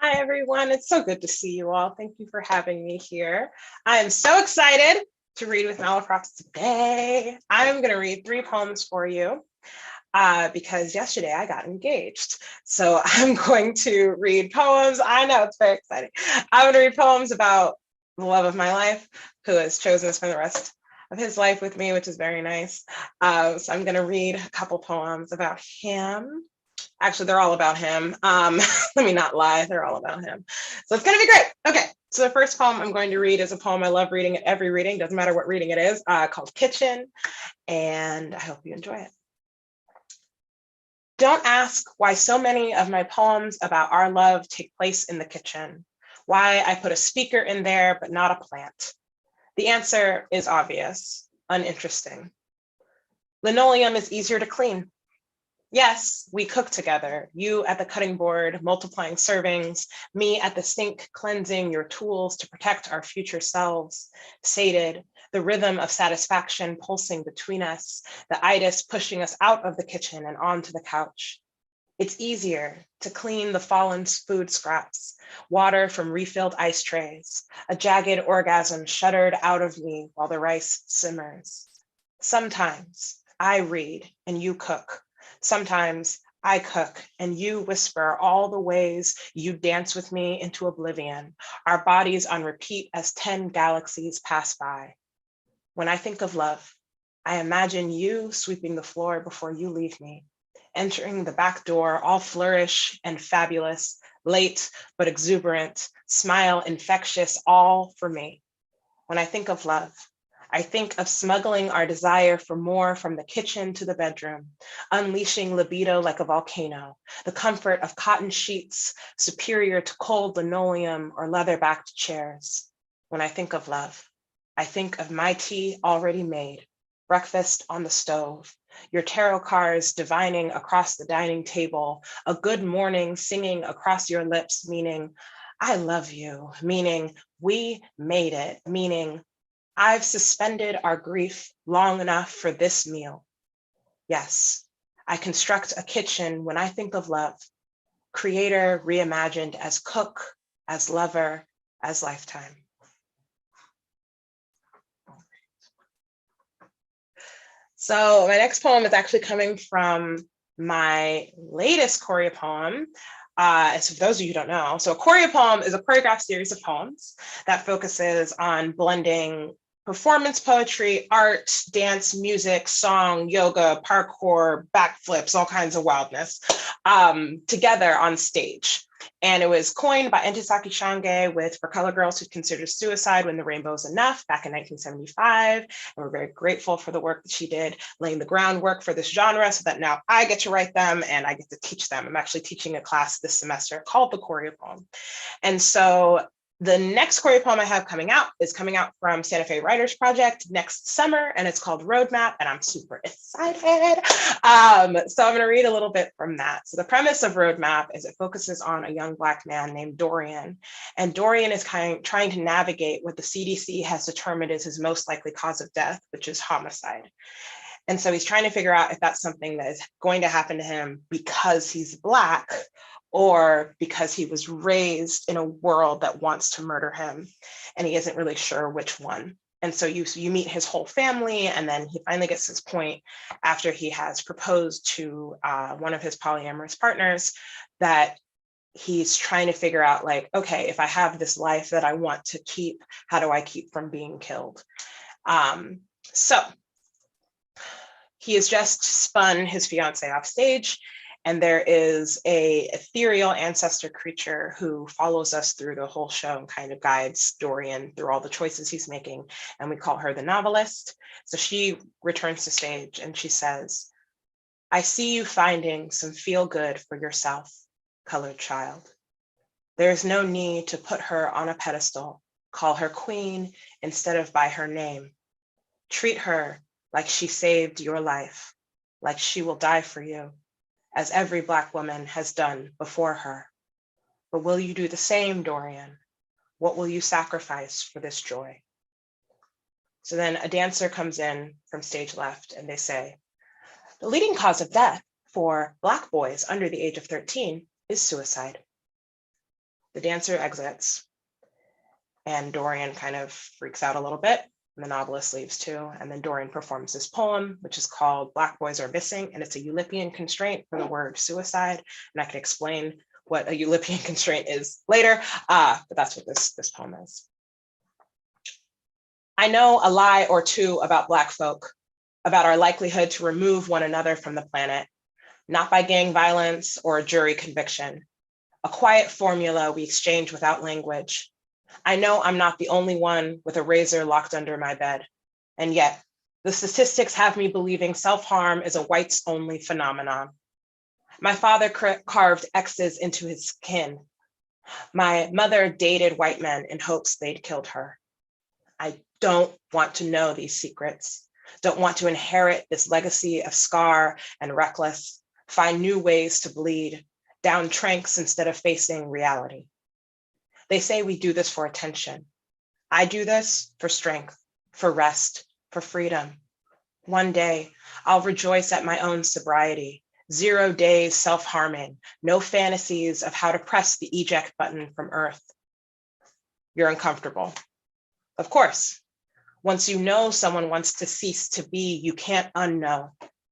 Hi, everyone. It's so good to see you all. Thank you for having me here. I am so excited to read with Malaprop today. I'm going to read 3 poems for you because yesterday I got engaged. So I'm going to read poems. I know it's very exciting. I'm going to read poems about the love of my life, who has chosen to spend the rest of his life with me, which is very nice. So I'm going to read a couple poems about him. Actually, they're all about him. Let me not lie, they're all about him. So it's gonna be great. Okay, so the first poem I'm going to read is a poem I love reading at every reading, doesn't matter what reading it is, called Kitchen, and I hope you enjoy it. Don't ask why so many of my poems about our love take place in the kitchen, why I put a speaker in there, but not a plant. The answer is obvious, uninteresting. Linoleum is easier to clean. Yes, we cook together, you at the cutting board, multiplying servings, me at the sink, cleansing your tools to protect our future selves. Sated, the rhythm of satisfaction pulsing between us, the itis pushing us out of the kitchen and onto the couch. It's easier to clean the fallen food scraps, water from refilled ice trays, a jagged orgasm shuddered out of me while the rice simmers. Sometimes I read and you cook. Sometimes I cook and you whisper all the ways you dance with me into oblivion, our bodies on repeat as 10 galaxies pass by. When I think of love, I imagine you sweeping the floor before you leave me, entering the back door, all flourish and fabulous, late but exuberant, smile infectious, all for me. When I think of love, I think of smuggling our desire for more from the kitchen to the bedroom, unleashing libido like a volcano, the comfort of cotton sheets superior to cold linoleum or leather-backed chairs. When I think of love, I think of my tea already made, breakfast on the stove, your tarot cards divining across the dining table, a good morning singing across your lips, meaning, I love you, meaning, we made it, meaning, I've suspended our grief long enough for this meal. Yes, I construct a kitchen when I think of love, creator reimagined as cook, as lover, as lifetime. So my next poem is actually coming from my latest choreo poem. So for those of you who don't know, so a choreo poem is a choreographed series of poems that focuses on blending performance poetry, art, dance, music, song, yoga, parkour, backflips, all kinds of wildness together on stage. And it was coined by Ntozake Shange with For Color Girls Who Consider Suicide When the Rainbow's Enough back in 1975. And we're very grateful for the work that she did, laying the groundwork for this genre so that now I get to write them and I get to teach them. I'm actually teaching a class this semester called the choreo poem. And so the next choreo poem I have coming out is coming out from Santa Fe Writers Project next summer, and it's called Roadmap, and I'm super excited. So I'm going to read a little bit from that. So the premise of Roadmap is it focuses on a young Black man named Dorian, and Dorian is trying to navigate what the CDC has determined is his most likely cause of death, which is homicide. And so he's trying to figure out if that's something that is going to happen to him because he's Black, or because he was raised in a world that wants to murder him, and he isn't really sure which one. And so you meet his whole family, and then he finally gets to this point after he has proposed to one of his polyamorous partners that he's trying to figure out, like, okay, if I have this life that I want to keep, how do I keep from being killed? So he has just spun his fiance off stage, and there is a ethereal ancestor creature who follows us through the whole show and kind of guides Dorian through all the choices he's making. And we call her the novelist. So she returns to stage and she says, I see you finding some feel good for yourself, colored child. There is no need to put her on a pedestal, call her queen instead of by her name. Treat her like she saved your life, like she will die for you, as every Black woman has done before her. But will you do the same, Dorian? What will you sacrifice for this joy? So then a dancer comes in from stage left and they say, the leading cause of death for Black boys under the age of 13 is suicide. The dancer exits, and Dorian kind of freaks out a little bit. And the novelist leaves too. And then Dorian performs this poem, which is called Black Boys Are Missing. And it's a Eulipian constraint for the word suicide. And I can explain what a Eulipian constraint is later, but that's what this poem is. I know a lie or two about Black folk, about our likelihood to remove one another from the planet, not by gang violence or a jury conviction, a quiet formula we exchange without language. I know I'm not the only one with a razor locked under my bed. And yet, the statistics have me believing self-harm is a whites-only phenomenon. My father carved X's into his skin. My mother dated white men in hopes they'd killed her. I don't want to know these secrets, don't want to inherit this legacy of scar and reckless, find new ways to bleed, down tranks instead of facing reality. They say we do this for attention. I do this for strength, for rest, for freedom. One day, I'll rejoice at my own sobriety, 0 days self-harming, no fantasies of how to press the eject button from Earth. You're uncomfortable. Of course, once you know someone wants to cease to be, you can't unknow,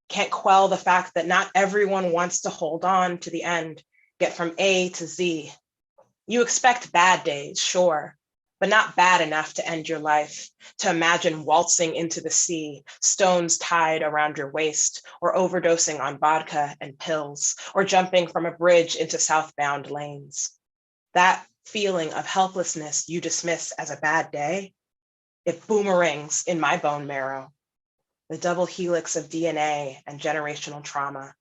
can't quell the fact that not everyone wants to hold on to the end, get from A to Z. You expect bad days, sure, but not bad enough to end your life, to imagine waltzing into the sea, stones tied around your waist, or overdosing on vodka and pills, or jumping from a bridge into southbound lanes. That feeling of helplessness you dismiss as a bad day, it boomerangs in my bone marrow, the double helix of DNA and generational trauma.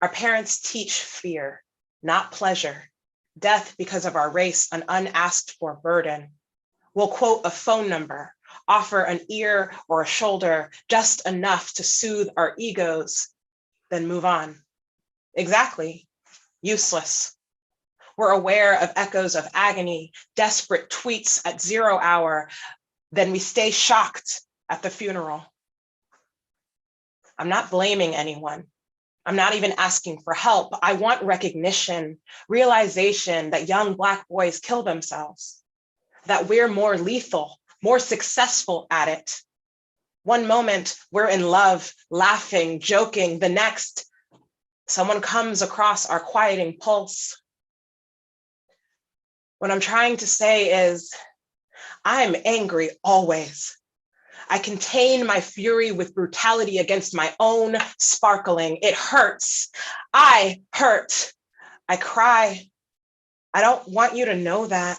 Our parents teach fear, not pleasure. Death because of our race, an unasked for burden. We'll quote a phone number, offer an ear or a shoulder, just enough to soothe our egos, then move on. Exactly, useless. We're aware of echoes of agony, desperate tweets at 0 hour, then we stay shocked at the funeral. I'm not blaming anyone. I'm not even asking for help. I want recognition, realization that young Black boys kill themselves, that we're more lethal, more successful at it. One moment we're in love, laughing, joking. The next, someone comes across our quieting pulse. What I'm trying to say is, I'm angry always. I contain my fury with brutality against my own sparkling. It hurts. I hurt. I cry. I don't want you to know that.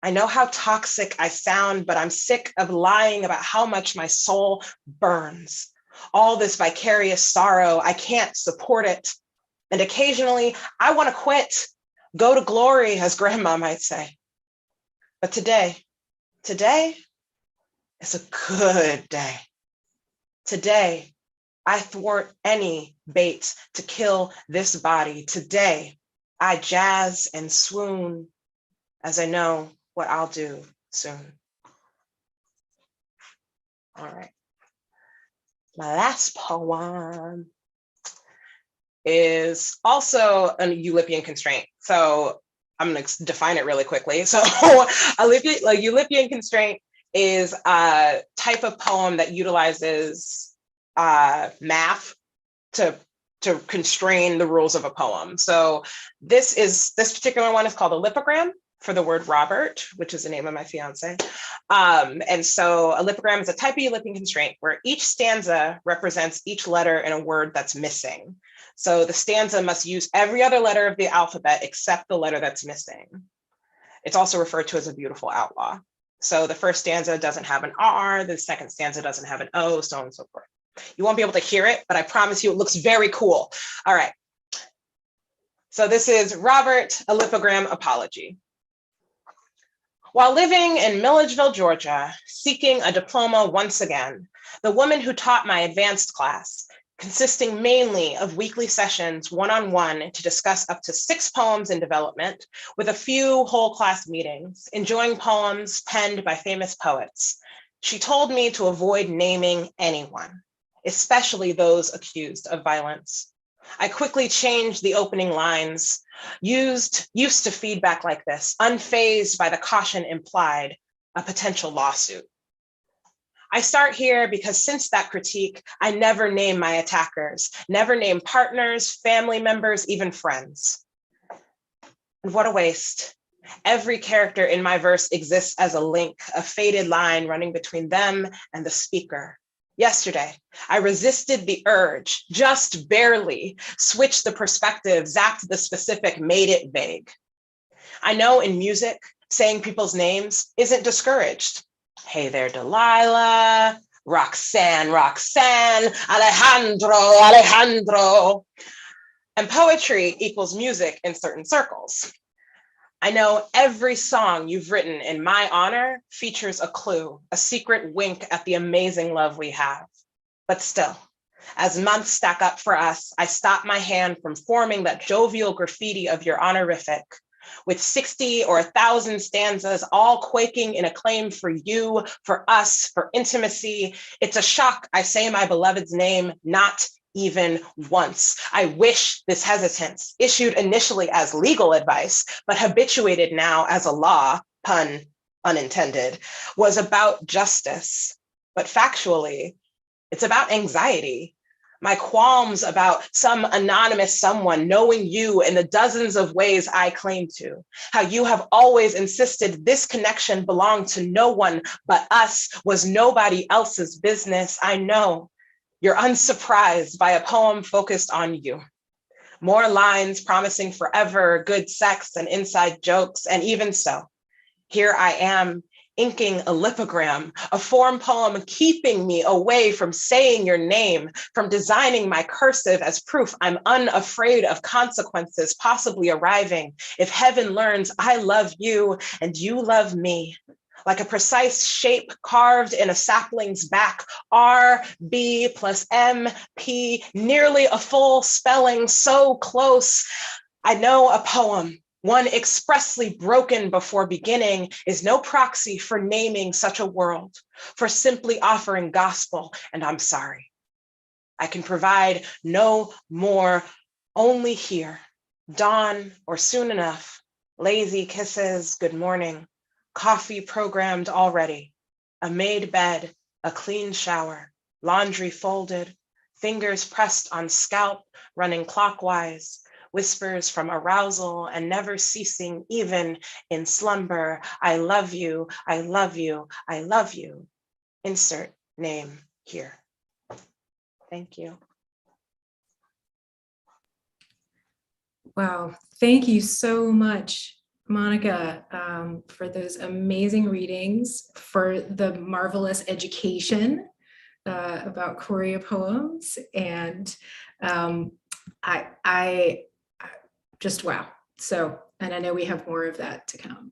I know how toxic I sound, but I'm sick of lying about how much my soul burns. All this vicarious sorrow, I can't support it. And occasionally, I want to quit, go to glory, as grandma might say. But today is a good day. Today, I thwart any bait to kill this body. Today, I jazz and swoon as I know what I'll do soon. All right. My last poem is also a Eulipian constraint. So I'm going to define it really quickly. So a Eulipian constraint is a type of poem that utilizes math to constrain the rules of a poem. So this particular one is called a lipogram for the word Robert, which is the name of my fiance. And so a lipogram is a type of Eulipian constraint where each stanza represents each letter in a word that's missing. So the stanza must use every other letter of the alphabet except the letter that's missing. It's also referred to as a beautiful outlaw. So the first stanza doesn't have an R, the second stanza doesn't have an O, so on and so forth. You won't be able to hear it, but I promise you it looks very cool. All right. So this is Robert, a lipogram apology. While living in Milledgeville, Georgia, seeking a diploma once again, the woman who taught my advanced class, consisting mainly of weekly sessions one-on-one to discuss up to 6 poems in development, with a few whole class meetings, enjoying poems penned by famous poets. She told me to avoid naming anyone, especially those accused of violence. I quickly changed the opening lines, used to feedback like this, unfazed by the caution implied, a potential lawsuit. I start here because since that critique, I never name my attackers, never name partners, family members, even friends. And what a waste. Every character in my verse exists as a link, a faded line running between them and the speaker. Yesterday, I resisted the urge, just barely, switched the perspective, zapped the specific, made it vague. I know in music, saying people's names isn't discouraged. Hey there, Delilah, Roxanne, Alejandro. And poetry equals music in certain circles. I know every song you've written in my honor features a clue, a secret wink at the amazing love we have. But still, as months stack up for us, I stop my hand from forming that jovial graffiti of your honorific, with 60 or 1,000 stanzas, all quaking in acclaim for you, for us, for intimacy. It's a shock I say my beloved's name, not even once. I wish this hesitance, issued initially as legal advice, but habituated now as a law, pun unintended, was about justice. But factually, it's about anxiety. My qualms about some anonymous someone knowing you in the dozens of ways I claim to, how you have always insisted this connection belonged to no one but us, was nobody else's business. I know you're unsurprised by a poem focused on you. More lines promising forever, good sex and inside jokes, and even so, here I am, inking a lipogram, a form poem keeping me away from saying your name, from designing my cursive as proof I'm unafraid of consequences possibly arriving if heaven learns I love you and you love me. Like a precise shape carved in a sapling's back, R, B plus M, P, nearly a full spelling, so close. I know a poem, one expressly broken before beginning, is no proxy for naming such a world, for simply offering gospel, and I'm sorry. I can provide no more, only here, dawn or soon enough, lazy kisses, good morning, coffee programmed already, a made bed, a clean shower, laundry folded, fingers pressed on scalp, running clockwise, whispers from arousal and never ceasing even in slumber. I love you, I love you, I love you. Insert name here. Thank you. Wow, thank you so much, Monica, for those amazing readings, for the marvelous education about Korea poems, and I just wow. So, and I know we have more of that to come.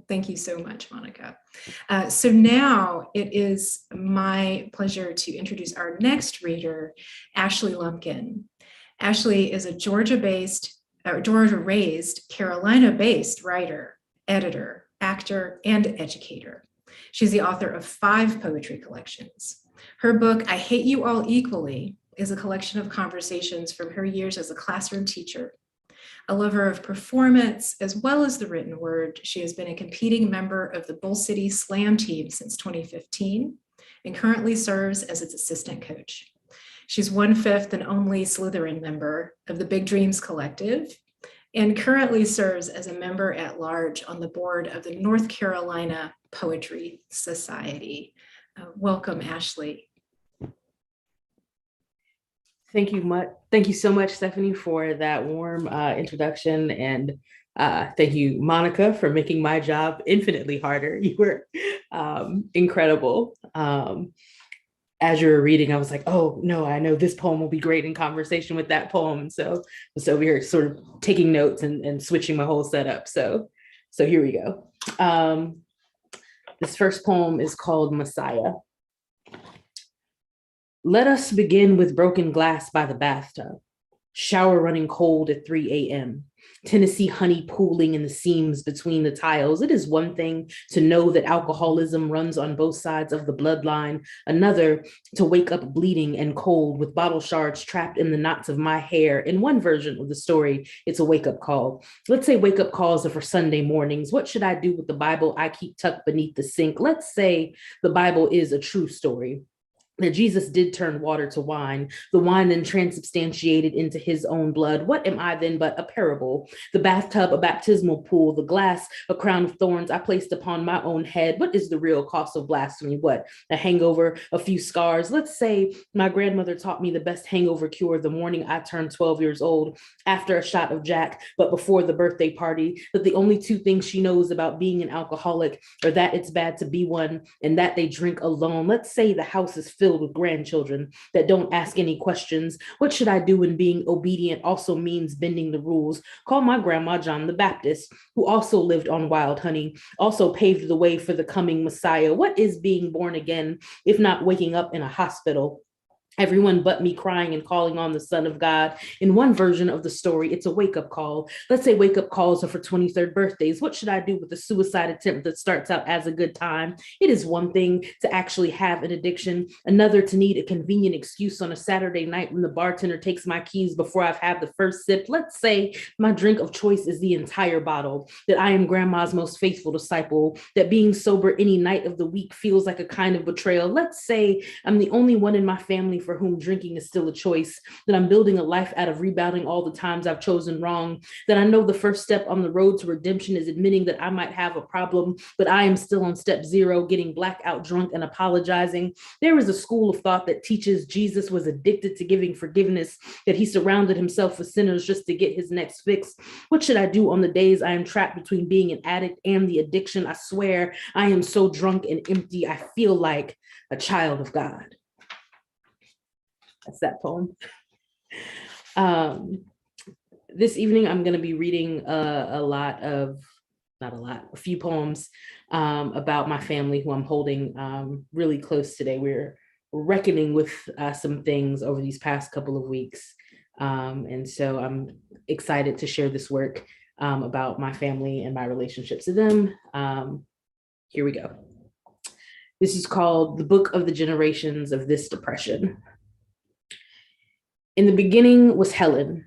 Thank you so much, Monica. So now it is my pleasure to introduce our next reader, Ashley Lumpkin. Ashley is a Georgia-raised, Carolina-based writer, editor, actor, and educator. She's the author of 5 poetry collections. Her book, I Hate You All Equally, is a collection of conversations from her years as a classroom teacher. A lover of performance, as well as the written word, she has been a competing member of the Bull City Slam team since 2015 and currently serves as its assistant coach. She's 1/5 and only Slytherin member of the Big Dreams Collective and currently serves as a member at large on the board of the North Carolina Poetry Society. Welcome, Ashley. Thank you so much, Stephanie, for that warm introduction. And thank you, Monica, for making my job infinitely harder. You were incredible. As you were reading, I was like, oh, no, I know this poem will be great in conversation with that poem. So we were sort of taking notes and switching my whole setup. So here we go. This first poem is called Messiah. Let us begin with broken glass by the bathtub, shower running cold at 3 a.m., Tennessee honey pooling in the seams between the tiles. It is one thing to know that alcoholism runs on both sides of the bloodline, another to wake up bleeding and cold with bottle shards trapped in the knots of my hair. In one version of the story, it's a wake-up call. Let's say wake-up calls are for Sunday mornings. What should I do with the Bible I keep tucked beneath the sink? Let's say the Bible is a true story, that Jesus did turn water to wine, the wine then transubstantiated into his own blood. What am I then but a parable? The bathtub, a baptismal pool, the glass, a crown of thorns I placed upon my own head. What is the real cost of blasphemy? What? A hangover, a few scars. Let's say my grandmother taught me the best hangover cure the morning I turned 12 years old, after a shot of Jack, but before the birthday party, that the only two things she knows about being an alcoholic are that it's bad to be one and that they drink alone. Let's say the house is filled with grandchildren that don't ask any questions. What should I do when being obedient also means bending the rules? Call my grandma John the Baptist, who also lived on wild honey, also paved the way for the coming Messiah. What is being born again, if not waking up in a hospital? Everyone but me crying and calling on the Son of God. In one version of the story, it's a wake-up call. Let's say wake-up calls are for 23rd birthdays. What should I do with a suicide attempt that starts out as a good time? It is one thing to actually have an addiction, another to need a convenient excuse on a Saturday night when the bartender takes my keys before I've had the first sip. Let's say my drink of choice is the entire bottle, that I am grandma's most faithful disciple, that being sober any night of the week feels like a kind of betrayal. Let's say I'm the only one in my family for whom drinking is still a choice, that I'm building a life out of rebounding all the times I've chosen wrong, that I know the first step on the road to redemption is admitting that I might have a problem, but I am still on step 0, getting blackout drunk and apologizing. There is a school of thought that teaches Jesus was addicted to giving forgiveness, that he surrounded himself with sinners just to get his next fix. What should I do on the days I am trapped between being an addict and the addiction? I swear I am so drunk and empty, I feel like a child of God. That's that poem. This evening, I'm going to be reading a few poems about my family who I'm holding really close today. We're reckoning with some things over these past couple of weeks. And so I'm excited to share this work about my family and my relationships to them. Here we go. This is called The Book of the Generations of This Depression. In the beginning was Helen,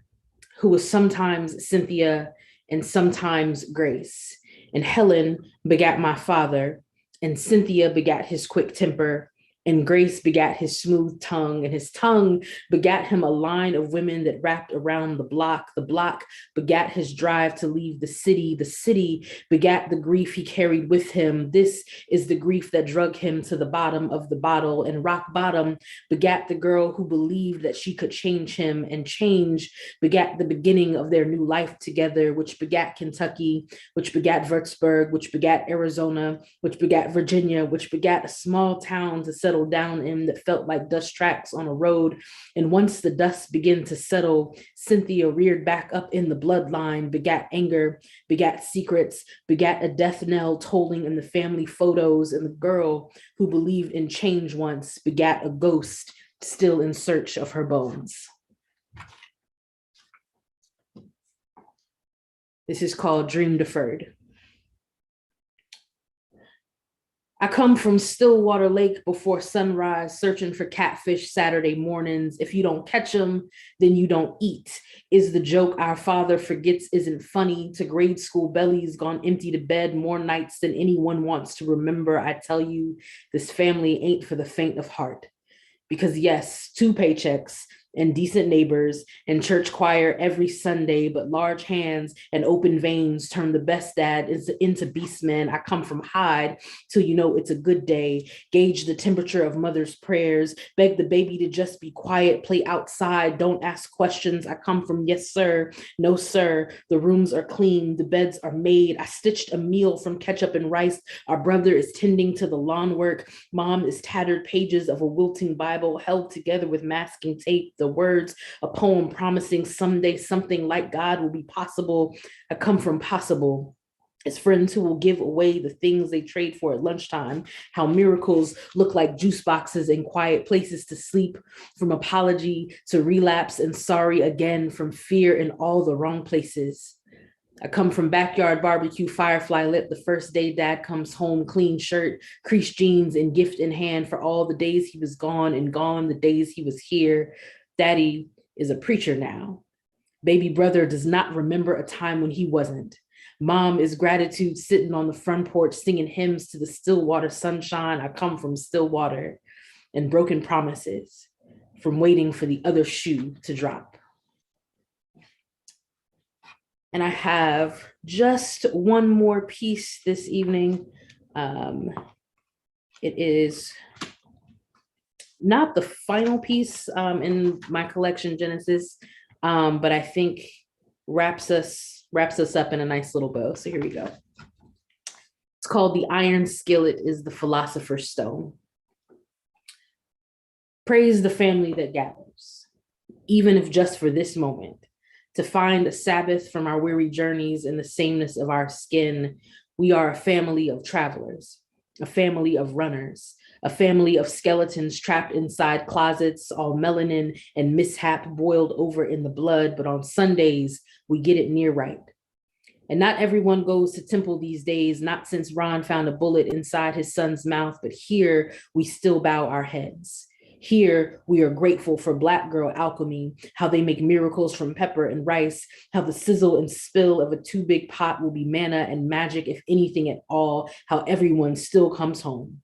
who was sometimes Cynthia and sometimes Grace. And Helen begat my father, and Cynthia begat his quick temper, and Grace begat his smooth tongue, and his tongue begat him a line of women that wrapped around the block begat his drive to leave the city begat the grief he carried with him. This is the grief that drug him to the bottom of the bottle, and rock bottom begat the girl who believed that she could change him, and change begat the beginning of their new life together, which begat Kentucky, which begat Würzburg, which begat Arizona, which begat Virginia, which begat a small town to settle down in that felt like dust tracks on a road. And once the dust began to settle, Cynthia reared back up in the bloodline, begat anger, begat secrets, begat a death knell tolling in the family photos, and the girl who believed in change once begat a ghost still in search of her bones. This is called Dream Deferred. I come from Stillwater Lake before sunrise, searching for catfish Saturday mornings. If you don't catch them, then you don't eat, is the joke our father forgets isn't funny. To grade school bellies gone empty to bed more nights than anyone wants to remember. I tell you, this family ain't for the faint of heart. Because yes, 2 paychecks, and decent neighbors and church choir every Sunday, but large hands and open veins turn the best dad into beastmen. I come from Hyde till you know it's a good day, gauge the temperature of mother's prayers, beg the baby to just be quiet, play outside, don't ask questions. I come from yes sir, no sir, the rooms are clean, the beds are made. I stitched a meal from ketchup and rice. Our brother is tending to the lawn work. Mom is tattered pages of a wilting Bible held together with masking tape. The words, a poem promising someday something like God will be possible. I come from possible. As friends who will give away the things they trade for at lunchtime, how miracles look like juice boxes and quiet places to sleep, from apology to relapse and sorry again, from fear in all the wrong places. I come from backyard barbecue, firefly lit, the first day dad comes home, clean shirt, creased jeans, and gift in hand for all the days he was gone and gone the days he was here. Daddy is a preacher now. Baby brother does not remember a time when he wasn't. Mom is gratitude sitting on the front porch singing hymns to the Stillwater sunshine. I come from Stillwater, and broken promises from waiting for the other shoe to drop. And I have just one more piece this evening. It is not the final piece in my collection, Genesis, but I think wraps us up in a nice little bow. So here we go. It's called The Iron Skillet is the Philosopher's Stone. Praise the family that gathers, even if just for this moment, to find a Sabbath from our weary journeys in the sameness of our skin. We are a family of travelers, a family of runners, a family of skeletons trapped inside closets, all melanin and mishap boiled over in the blood. But on Sundays, we get it near right. And not everyone goes to temple these days, not since Ron found a bullet inside his son's mouth, but here we still bow our heads. Here, we are grateful for Black girl alchemy, how they make miracles from pepper and rice, how the sizzle and spill of a too big pot will be manna and magic, if anything at all, how everyone still comes home.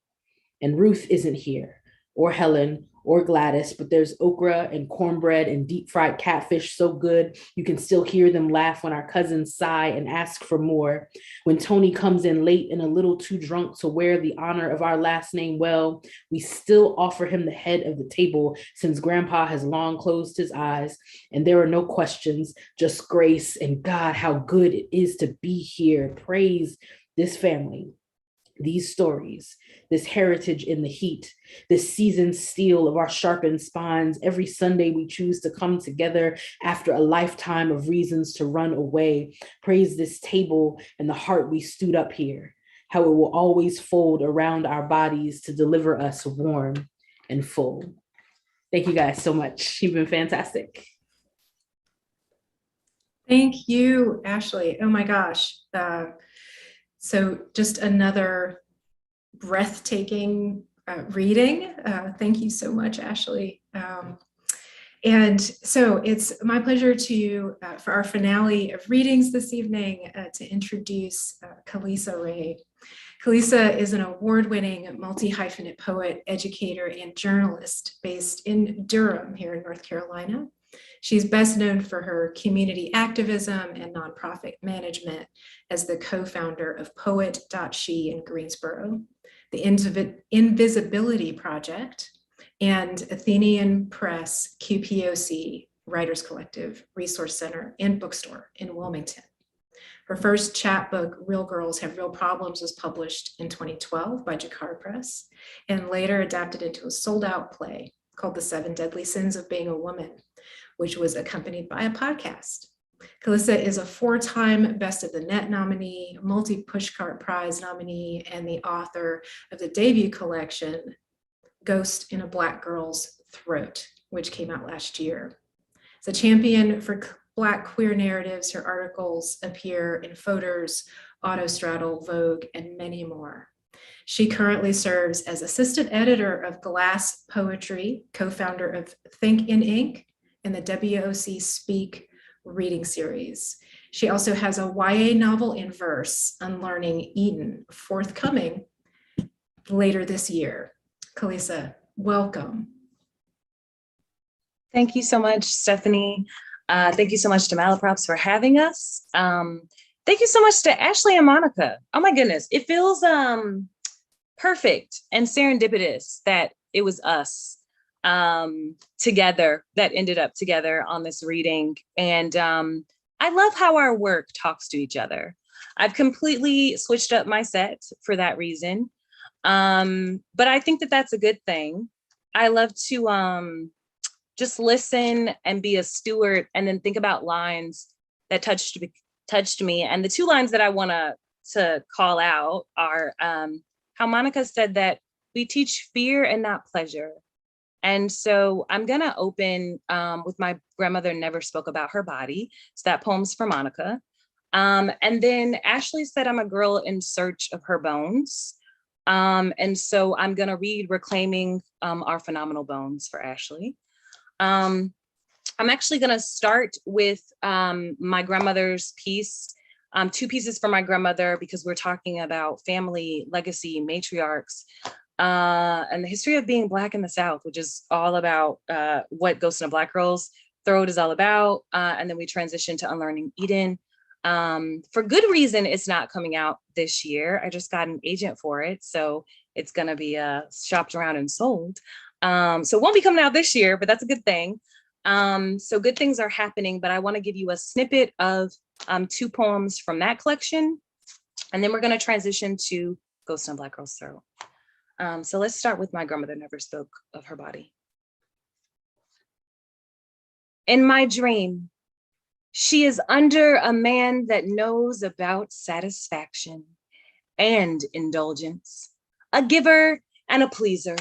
And Ruth isn't here, or Helen, or Gladys, but there's okra and cornbread and deep fried catfish so good you can still hear them laugh when our cousins sigh and ask for more. When Tony comes in late and a little too drunk to wear the honor of our last name well, we still offer him the head of the table since Grandpa has long closed his eyes. And there are no questions, just grace and God, how good it is to be here. Praise this family. These stories, this heritage in the heat, this seasoned steel of our sharpened spines. Every Sunday we choose to come together after a lifetime of reasons to run away. Praise this table and the heart we stood up here, how it will always fold around our bodies to deliver us warm and full. Thank you guys so much. You've been fantastic. Thank you, Ashley. Oh my gosh. So just another breathtaking reading. Thank you so much, Ashley. And so it's my pleasure to, for our finale of readings this evening, to introduce Khalisa Rae. Khalisa is an award-winning multi-hyphenate poet, educator, and journalist based in Durham here in North Carolina. She's best known for her community activism and nonprofit management as the co-founder of Poet.she in Greensboro, the Invisibility Project, and Athenian Press QPOC, Writers Collective, Resource Center, and Bookstore in Wilmington. Her first chapbook, Real Girls Have Real Problems, was published in 2012 by Jacar Press, and later adapted into a sold-out play called The 7 Deadly Sins of Being a Woman, which was accompanied by a podcast. Khalisa is a 4-time Best of the Net nominee, multi-Pushcart Prize nominee, and the author of the debut collection, Ghost in a Black Girl's Throat, which came out last year. As a champion for Black queer narratives, her articles appear in Fodor's, Autostraddle, Vogue, and many more. She currently serves as assistant editor of Glass Poetry, co-founder of Think in Ink, and the WOC Speak reading series. She also has a YA novel in verse, Unlearning Eden, forthcoming later this year. Khalisa, welcome. Thank you so much, Stephanie. Thank you so much to Malaprops for having us. Thank you so much to Ashley and Monica. Oh my goodness, it feels perfect and serendipitous that it was us together that ended up together on this reading. And I love how our work talks to each other. I've completely switched up my set for that reason. But I think that that's a good thing. I love to just listen and be a steward and then think about lines that touched me. And the 2 lines that I want to to call out are how Monica said that we teach fear and not pleasure. And so I'm gonna open with My Grandmother Never Spoke About Her Body. So that poem's for Monica. And then Ashley said, I'm a girl in search of her bones. And so I'm gonna read Reclaiming Our Phenomenal Bones for Ashley. I'm actually gonna start with my grandmother's piece, 2 pieces for my grandmother, because we're talking about family, legacy, matriarchs, and the history of being Black in the South, which is all about what Ghost in a Black Girl's Throat is all about. And then we transition to Unlearning Eden. For good reason, it's not coming out this year. I just got an agent for it, so it's gonna be shopped around and sold. So it won't be coming out this year, but that's a good thing. So good things are happening, but I wanna give you a snippet of 2 poems from that collection. And then we're gonna transition to Ghost in a Black Girl's Throat. So let's start with My Grandmother Never Spoke of Her Body. In my dream, she is under a man that knows about satisfaction and indulgence, a giver and a pleaser,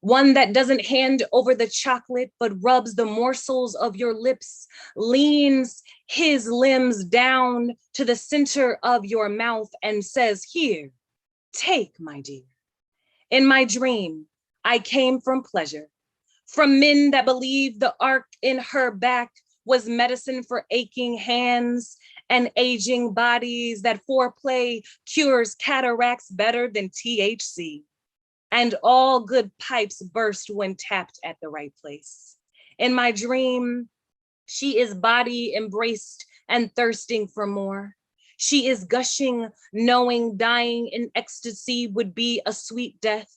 one that doesn't hand over the chocolate, but rubs the morsels of your lips, leans his limbs down to the center of your mouth and says, here, take, my dear. In my dream, I came from pleasure, from men that believed the arc in her back was medicine for aching hands and aging bodies, that foreplay cures cataracts better than THC. And all good pipes burst when tapped at the right place. In my dream, she is body embraced and thirsting for more. She is gushing, knowing dying in ecstasy would be a sweet death,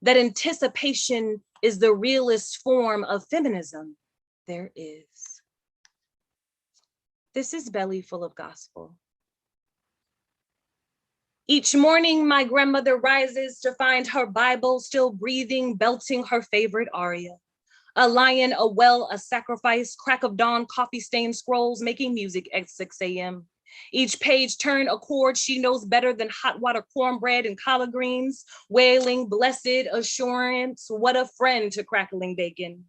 that anticipation is the realest form of feminism there is. This is Belly Full of Gospel. Each morning, my grandmother rises to find her Bible still breathing, belting her favorite aria. A lion, a well, a sacrifice, crack of dawn, coffee-stained scrolls, making music at 6 a.m. Each page turn a chord she knows better than hot water cornbread and collard greens, wailing blessed assurance, what a friend to crackling bacon.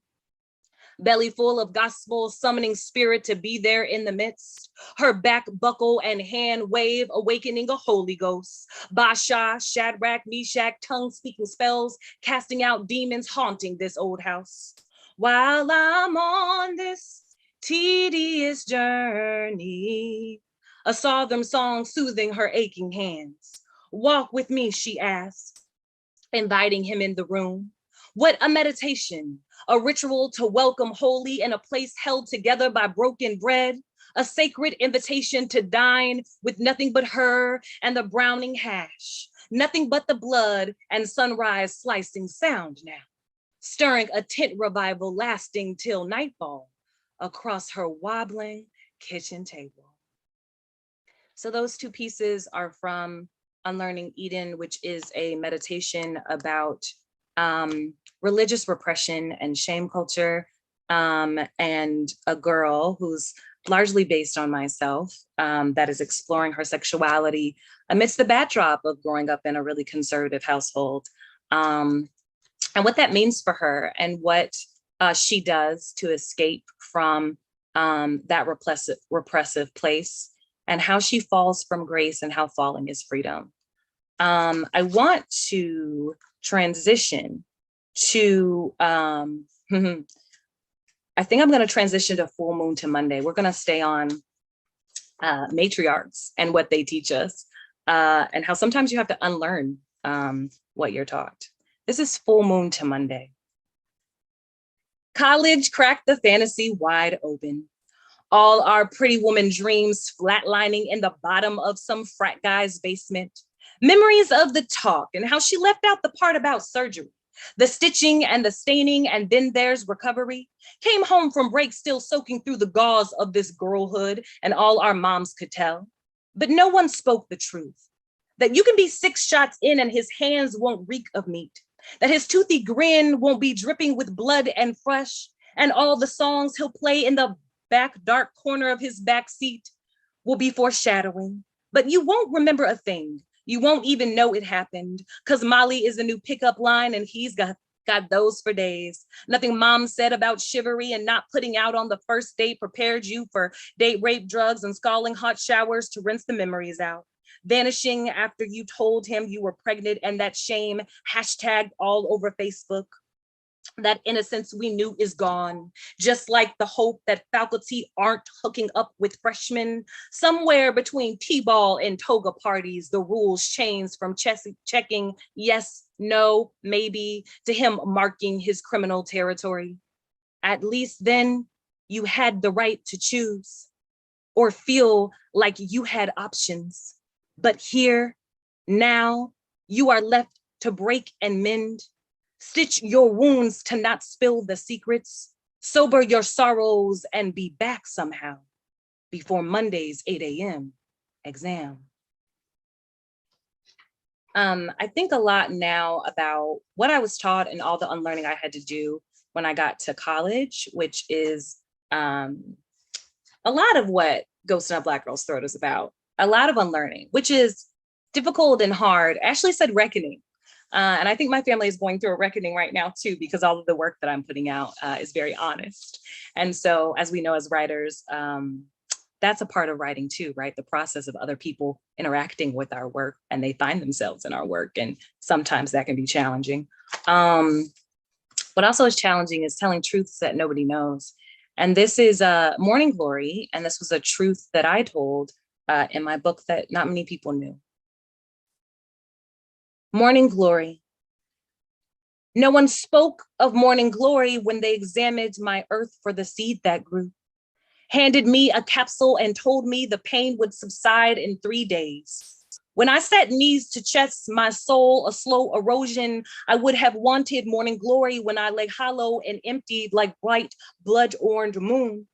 Belly full of gospel, summoning spirit to be there in the midst. Her back buckle and hand wave, awakening a Holy Ghost. Basha, Shadrach, Meshach, tongue speaking spells, casting out demons haunting this old house. While I'm on this tedious journey, a southern song soothing her aching hands. Walk with me, she asked, inviting him in the room. What a meditation, a ritual to welcome holy in a place held together by broken bread, a sacred invitation to dine with nothing but her and the browning hash, nothing but the blood and sunrise slicing sound now, stirring a tent revival lasting till nightfall across her wobbling kitchen table. So those 2 pieces are from Unlearning Eden, which is a meditation about religious repression and shame culture, and a girl who's largely based on myself, that is exploring her sexuality amidst the backdrop of growing up in a really conservative household, and what that means for her and what she does to escape from that repressive place, and how she falls from grace and how falling is freedom. I want to transition to, I think I'm going to transition to Full Moon to Monday. We're going to stay on matriarchs and what they teach us, and how sometimes you have to unlearn what you're taught. This is Full Moon to Monday. College cracked the fantasy wide open. All our pretty woman dreams flatlining in the bottom of some frat guy's basement. Memories of the talk and how she left out the part about surgery, the stitching and the staining, and then there's recovery. Came home from break still soaking through the gauze of this girlhood, and all our moms could tell. But no one spoke the truth, that you can be 6 shots in and his hands won't reek of meat, that his toothy grin won't be dripping with blood and fresh, and all the songs he'll play in the back dark corner of his back seat will be foreshadowing but you won't remember a thing. You won't even know it happened because Molly is the new pickup line and he's got those for days. Nothing mom said about chivalry and not putting out on the first date prepared you for date rape, drugs, and scalding hot showers to rinse the memories out. Vanishing after you told him you were pregnant and that shame hashtagged all over Facebook. That innocence we knew is gone, just like the hope that faculty aren't hooking up with freshmen. Somewhere between T-ball and toga parties, the rules changed from checking yes, no, maybe, to him marking his criminal territory. At least then you had the right to choose or feel like you had options. But here, now, you are left to break and mend. Stitch your wounds to not spill the secrets, sober your sorrows and be back somehow before Monday's 8 a.m. exam. I think a lot now about what I was taught and all the unlearning I had to do when I got to college, which is a lot of what Ghost in a Black Girl's Throat is about. A lot of unlearning, which is difficult and hard. Ashley said reckoning. And I think my family is going through a reckoning right now too, because all of the work that I'm putting out is very honest. And so as we know as writers, that's a part of writing too, right? The process of other people interacting with our work and they find themselves in our work. And sometimes that can be challenging. What also is challenging is telling truths that nobody knows. And this is Morning Glory. And this was a truth that I told in my book that not many people knew. Morning Glory. No one spoke of morning glory when they examined my earth for the seed that grew, handed me a capsule and told me the pain would subside in 3 days. When I set knees to chest my soul, a slow erosion, I would have wanted morning glory when I lay hollow and emptied like bright blood orange moon.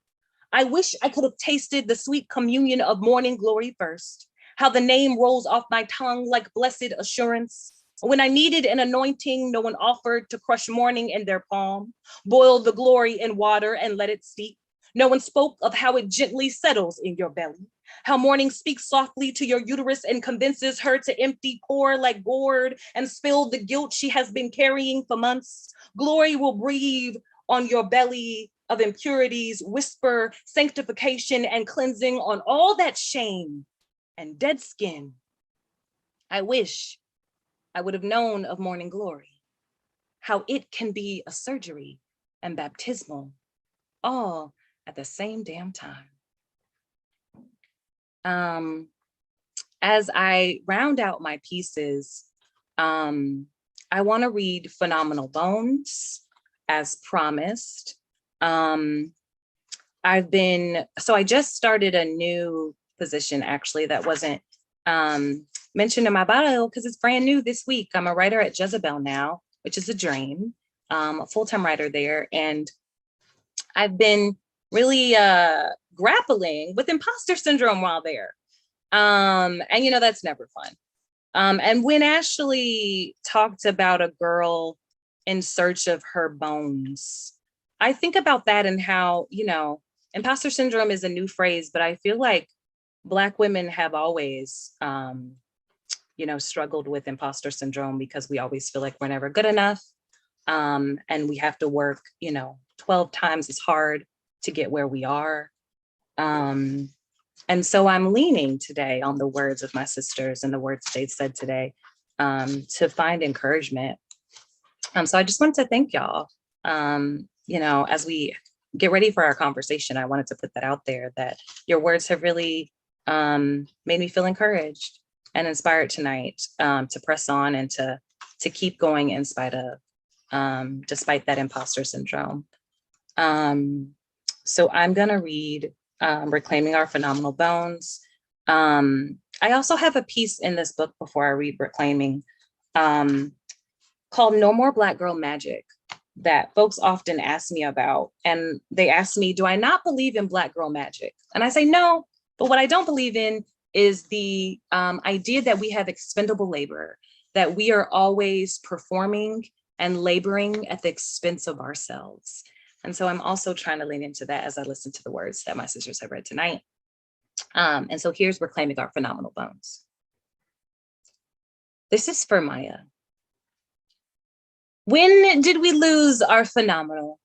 I wish I could have tasted the sweet communion of morning glory first. How the name rolls off my tongue like blessed assurance. When I needed an anointing, no one offered to crush morning in their palm, boil the glory in water and let it steep. No one spoke of how it gently settles in your belly, how morning speaks softly to your uterus and convinces her to empty, pour like gourd and spill the guilt she has been carrying for months. Glory will breathe on your belly of impurities, whisper sanctification and cleansing on all that shame and dead skin. I wish I would have known of morning glory, how it can be a surgery and baptismal, all at the same damn time. As I round out my pieces, I want to read Phenomenal Bones as promised. I just started a new position actually that wasn't mentioned in my bio because it's brand new this week. I'm a writer at Jezebel now, which is a dream, a full-time writer there. And I've been really grappling with imposter syndrome while there. And you know, that's never fun. And when Ashley talked about a girl in search of her bones, I think about that and how, you know, imposter syndrome is a new phrase, but I feel like Black women have always, you know, struggled with imposter syndrome because we always feel like we're never good enough. And we have to work, you know, 12 times as hard to get where we are. And so I'm leaning today on the words of my sisters and the words they said today to find encouragement. So I just wanted to thank y'all. You know, as we get ready for our conversation, I wanted to put that out there that your words have really made me feel encouraged and inspired tonight to press on and to keep going in spite of, despite that imposter syndrome. So I'm gonna read Reclaiming Our Phenomenal Bones. I also have a piece in this book before I read Reclaiming called No More Black Girl Magic that folks often ask me about. And they ask me, do I not believe in Black girl magic? And I say, no, but what I don't believe in is the idea that we have expendable labor, that we are always performing and laboring at the expense of ourselves. And so I'm also trying to lean into that as I listen to the words that my sisters have read tonight. And so here's Reclaiming Our Phenomenal Bones. This is for Maya. When did we lose our phenomenal?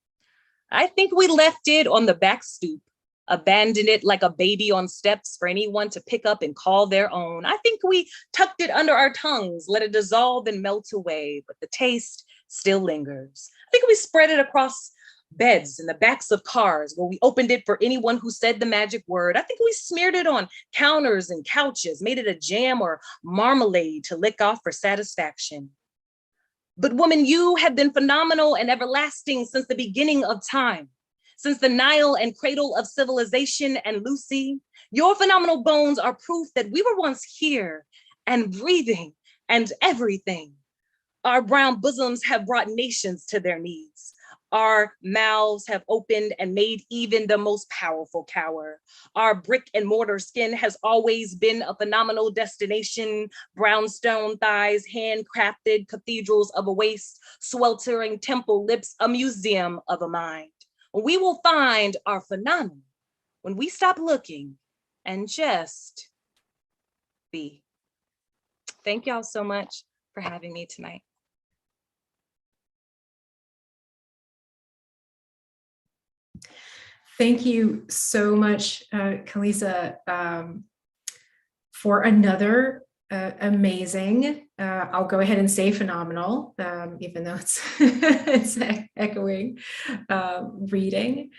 I think we left it on the back stoop, abandoned it like a baby on steps for anyone to pick up and call their own. I think we tucked it under our tongues, let it dissolve and melt away, but the taste still lingers. I think we spread it across beds in the backs of cars where we opened it for anyone who said the magic word. I think we smeared it on counters and couches, made it a jam or marmalade to lick off for satisfaction. But woman, you have been phenomenal and everlasting since the beginning of time. Since the Nile and cradle of civilization and Lucy, your phenomenal bones are proof that we were once here and breathing and everything. Our brown bosoms have brought nations to their knees. Our mouths have opened and made even the most powerful cower. Our brick and mortar skin has always been a phenomenal destination. Brownstone thighs, handcrafted cathedrals of a waist, sweltering temple lips, a museum of a mind. We will find our phenomenon when we stop looking and just be. Thank y'all so much for having me tonight. Thank you so much, Khalisa, for another amazing, I'll go ahead and say phenomenal, even though it's, it's echoing reading.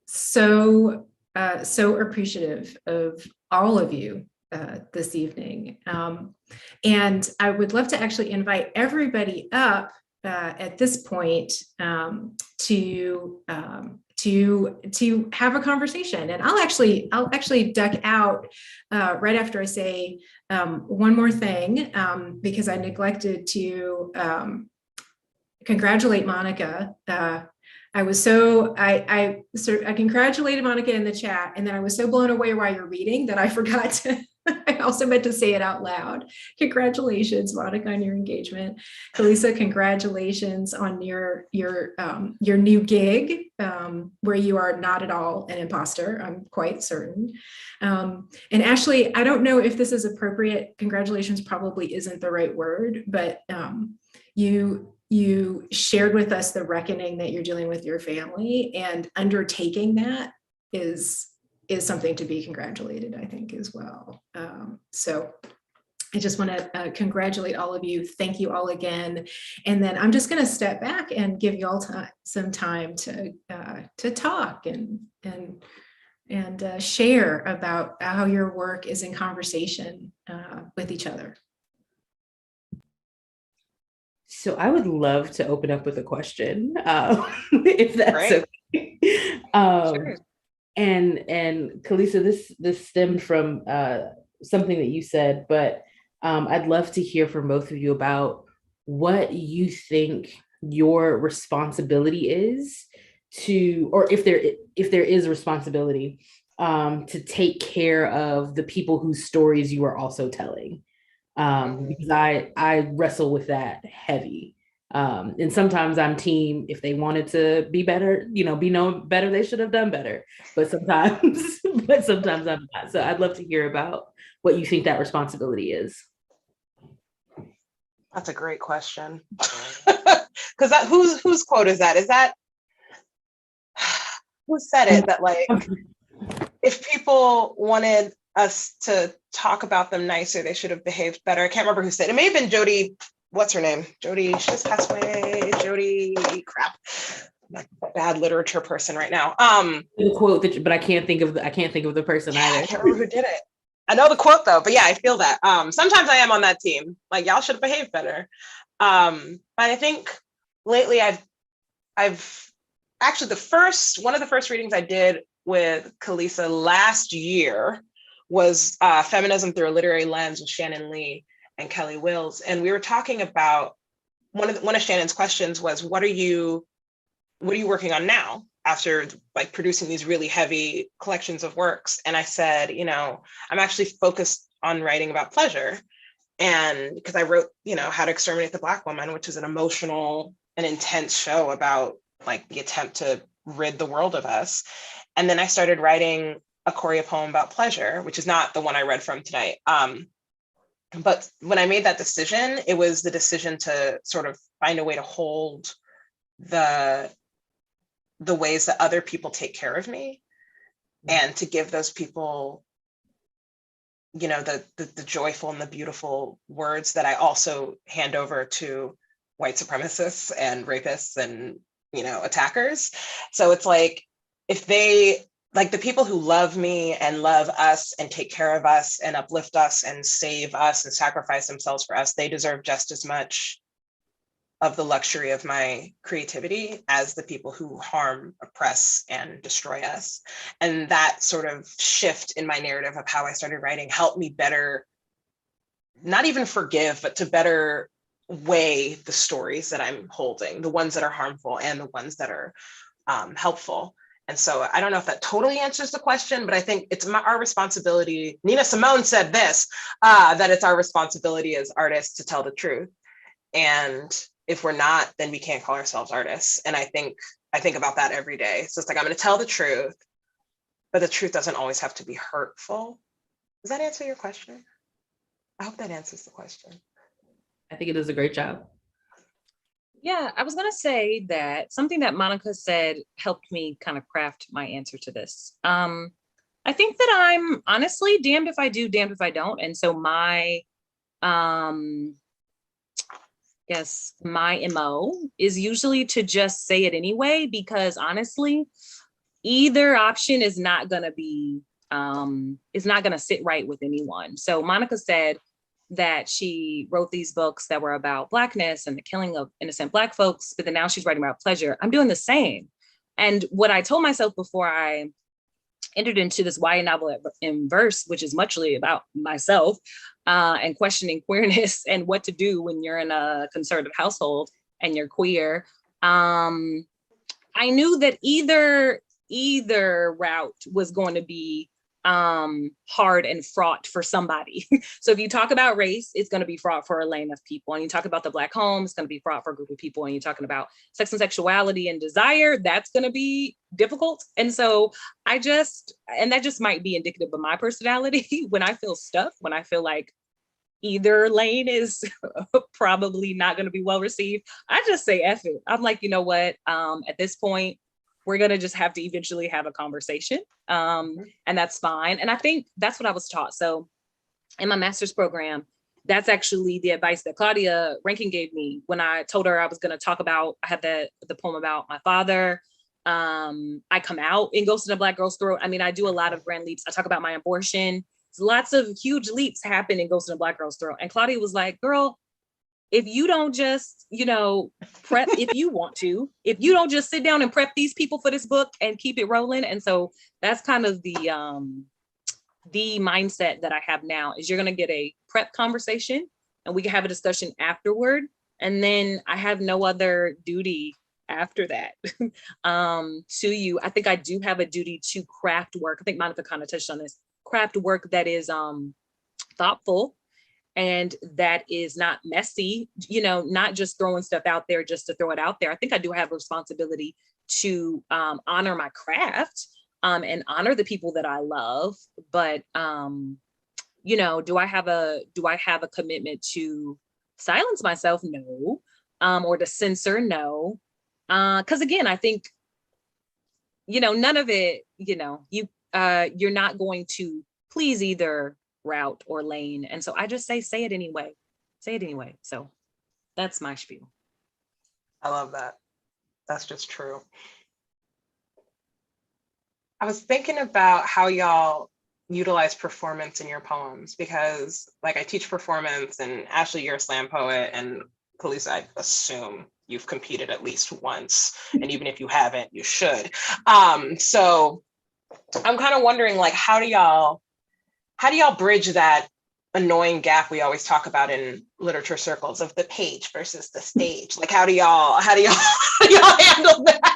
So appreciative of all of you this evening. And I would love to actually invite everybody up at this point to have a conversation. And I'll actually duck out right after I say one more thing, because I neglected to congratulate Monica. I congratulated Monica in the chat, and then I was so blown away while you're reading that I forgot to, I also meant to say it out loud. Congratulations, Monica, on your engagement. Khalisa, congratulations on your new gig, where you are not at all an imposter, I'm quite certain. And Ashley, I don't know if this is appropriate. Congratulations probably isn't the right word, but you shared with us the reckoning that you're dealing with your family, and undertaking that is something to be congratulated, I think, as well. So I just want to congratulate all of you. Thank you all again. And then I'm just going to step back and give you all some time to talk and share about how your work is in conversation with each other. So I would love to open up with a question, if that's okay. Sure. And Khalisa, this stemmed from something that you said, but I'd love to hear from both of you about what you think your responsibility is to, or if there is a responsibility to take care of the people whose stories you are also telling. Because I wrestle with that heavy. And sometimes I'm team, if they wanted to be better, be known better, they should have done better. But sometimes I'm not. So I'd love to hear about what you think that responsibility is. That's a great question. Because whose quote is that? Is that, who said it? That like, if people wanted us to talk about them nicer, they should have behaved better. I can't remember who said it. It may have been Jody. What's her name? Jody. She just passed away. Jody. Crap. I'm a bad literature person right now. The quote that, but I can't think of the person either. I can't remember who did it. I know the quote though, but yeah, I feel that. Sometimes I am on that team. Like, y'all should have behaved better. But I think lately I've actually one of the first readings I did with Khalisa last year was Feminism Through a Literary Lens with Shannon Lee and Kelly Wills. And we were talking about, one of Shannon's questions was, what are you working on now after like producing these really heavy collections of works? And I said, I'm actually focused on writing about pleasure. And because I wrote, How to Exterminate the Black Woman, which is an emotional and intense show about like the attempt to rid the world of us. And then I started writing a choreo poem about pleasure, which is not the one I read from tonight. But when I made that decision, it was the decision to sort of find a way to hold the ways that other people take care of me, and to give those people, you know, the joyful and the beautiful words that I also hand over to white supremacists and rapists and, you know, attackers. So it's like, if they, like, the people who love me and love us and take care of us and uplift us and save us and sacrifice themselves for us, they deserve just as much of the luxury of my creativity as the people who harm, oppress, and destroy us. And that sort of shift in my narrative of how I started writing helped me better, not even forgive, but to better weigh the stories that I'm holding, the ones that are harmful and the ones that are helpful. And so I don't know if that totally answers the question, but I think it's our responsibility. Nina Simone said this, that it's our responsibility as artists to tell the truth. And if we're not, then we can't call ourselves artists. And I think about that every day. So it's like, I'm going to tell the truth, but the truth doesn't always have to be hurtful. Does that answer your question? I hope that answers the question. I think it does a great job. Yeah, I was going to say that something that Monica said helped me kind of craft my answer to this. I think that I'm honestly damned if I do, damned if I don't. And so my MO is usually to just say it anyway, because honestly, either option is not going to be, is not going to sit right with anyone. So Monica said that she wrote these books that were about Blackness and the killing of innocent Black folks, but then now she's writing about pleasure. I'm doing the same. And what I told myself before I entered into this YA novel in verse, which is muchly about myself and questioning queerness and what to do when you're in a conservative household and you're queer. I knew that either route was going to be hard and fraught for somebody. So if you talk about race, it's going to be fraught for a lane of people. And you talk about the Black home, it's going to be fraught for a group of people. And you're talking about sex and sexuality and desire, that's going to be difficult. And so and that just might be indicative of my personality. When I feel stuck, when I feel like either lane is probably not going to be well received, I just say F it. I'm like, you know what, at this point, we're going to just have to eventually have a conversation. And that's fine. And I think that's what I was taught. So in my master's program, that's actually the advice that Claudia Rankin gave me when I told her I was going to talk about, I had the poem about my father. I come out in Ghost in a Black Girl's Throat. I mean, I do a lot of grand leaps. I talk about my abortion. Lots of huge leaps happen in Ghost in a Black Girl's Throat. And Claudia was like, girl, if you don't just, prep, if you want to, if you don't just sit down and prep these people for this book and keep it rolling. And so that's kind of the mindset that I have now is you're going to get a prep conversation and we can have a discussion afterward. And then I have no other duty after that to you. I think I do have a duty to craft work. I think Monica kind of touched on this, craft work that is thoughtful, and that is not messy, not just throwing stuff out there just to throw it out there. I think I do have a responsibility to honor my craft and honor the people that I love. But, do I have a commitment to silence myself? No. Or to censor? No. Because again, I think, none of it, you're not going to please either route or lane. And so I just say it anyway. So that's my spiel. I love that. That's just true. I was thinking about how y'all utilize performance in your poems, because like I teach performance, and Ashley, you're a slam poet, and Khalisa, I assume you've competed at least once. And even if you haven't, you should. So I'm kind of wondering, like, how do y'all bridge that annoying gap we always talk about in literature circles of the page versus the stage? Like, how do y'all handle that?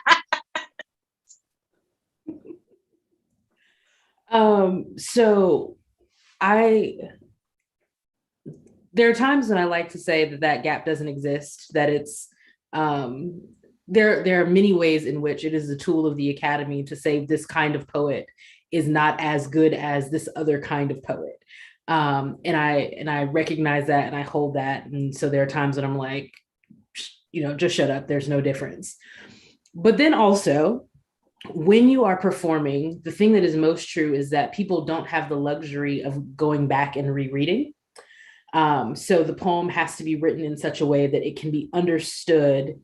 So there are times when I like to say that gap doesn't exist, that it's, there are many ways in which it is a tool of the Academy to say this kind of poet is not as good as this other kind of poet. And I recognize that and I hold that. And so there are times that I'm like, just shut up. There's no difference. But then also, when you are performing, the thing that is most true is that people don't have the luxury of going back and rereading. So the poem has to be written in such a way that it can be understood,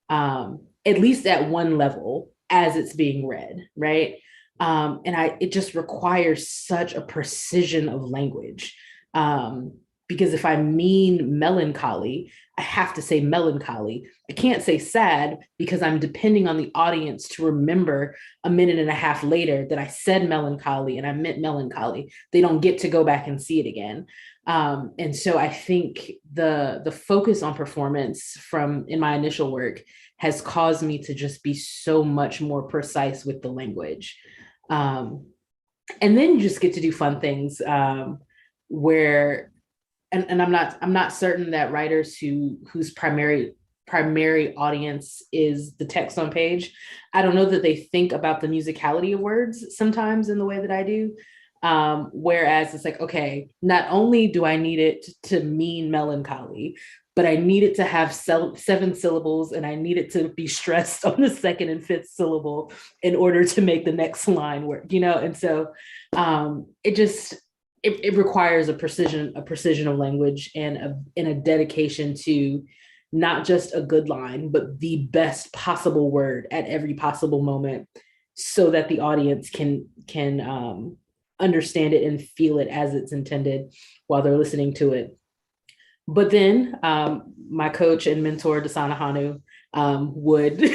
at least at one level, as it's being read, right? It just requires such a precision of language. Because if I mean melancholy, I have to say melancholy. I can't say sad because I'm depending on the audience to remember a minute and a half later that I said melancholy and I meant melancholy. They don't get to go back and see it again. And so I think the focus on performance in my initial work has caused me to just be so much more precise with the language. And then you just get to do fun things where, and I'm not certain that writers whose primary audience is the text on page, I don't know that they think about the musicality of words sometimes in the way that I do. Whereas it's like, okay, not only do I need it to mean melancholy, but I need it to have 7 syllables and I need it to be stressed on the second and fifth syllable in order to make the next line work, And so it requires a precision of language and a dedication to not just a good line, but the best possible word at every possible moment so that the audience can understand it and feel it as it's intended while they're listening to it. But then my coach and mentor, Dasana Hanu, would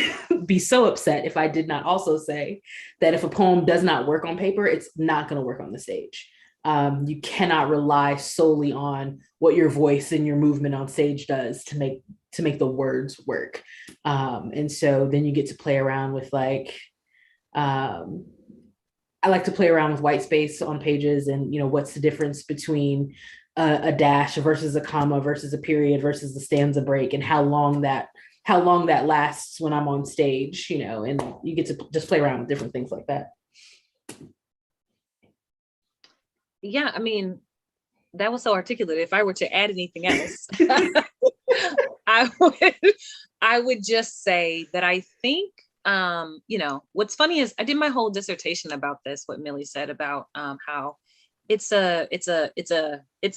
be so upset if I did not also say that if a poem does not work on paper, it's not going to work on the stage. You cannot rely solely on what your voice and your movement on stage does to make the words work. And so then you get to play around with I like to play around with white space on pages and, what's the difference between a dash versus a comma versus a period versus the stanza break and how long that lasts when I'm on stage, and you get to just play around with different things like that. Yeah, I mean, that was so articulate. If I were to add anything else, I would just say that I think, what's funny is I did my whole dissertation about this, what Millie said about how it's a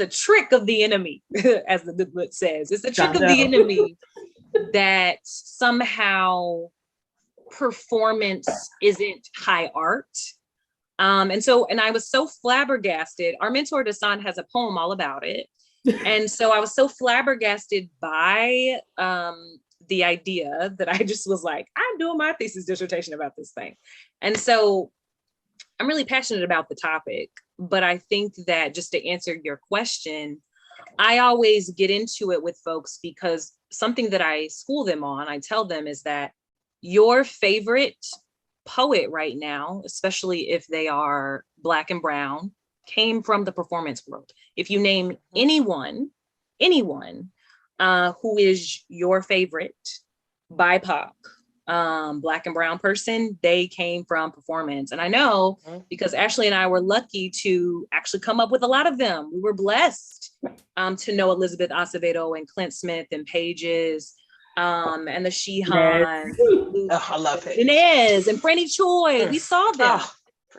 trick of the enemy, as the book says. It's a trick of the enemy that somehow performance isn't high art. And I was so flabbergasted. Our mentor Dasan has a poem all about it. And so I was so flabbergasted by the idea that I just was like, I'm doing my thesis dissertation about this thing. And so I'm really passionate about the topic, but I think that just to answer your question, I always get into it with folks because something that I school them on, I tell them is that your favorite poet right now, especially if they are Black and brown, came from the performance world. If you name anyone who is your favorite BIPOC, Black and brown person, they came from performance. And I know because Ashley and I were lucky to actually come up with a lot of them. We were blessed to know Elizabeth Acevedo and Clint Smith and Pages, and the Sheehan. I love it. Inez and Franny Choi. We saw them.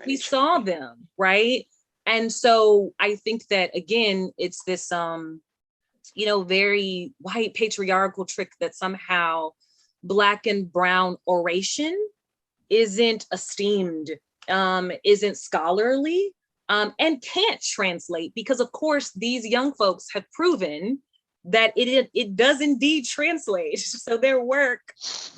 We saw them, right? And so I think that, again, it's this, very white patriarchal trick that somehow Black and brown oration isn't esteemed, isn't scholarly, and can't translate because, of course, these young folks have proven that it does indeed translate. So their work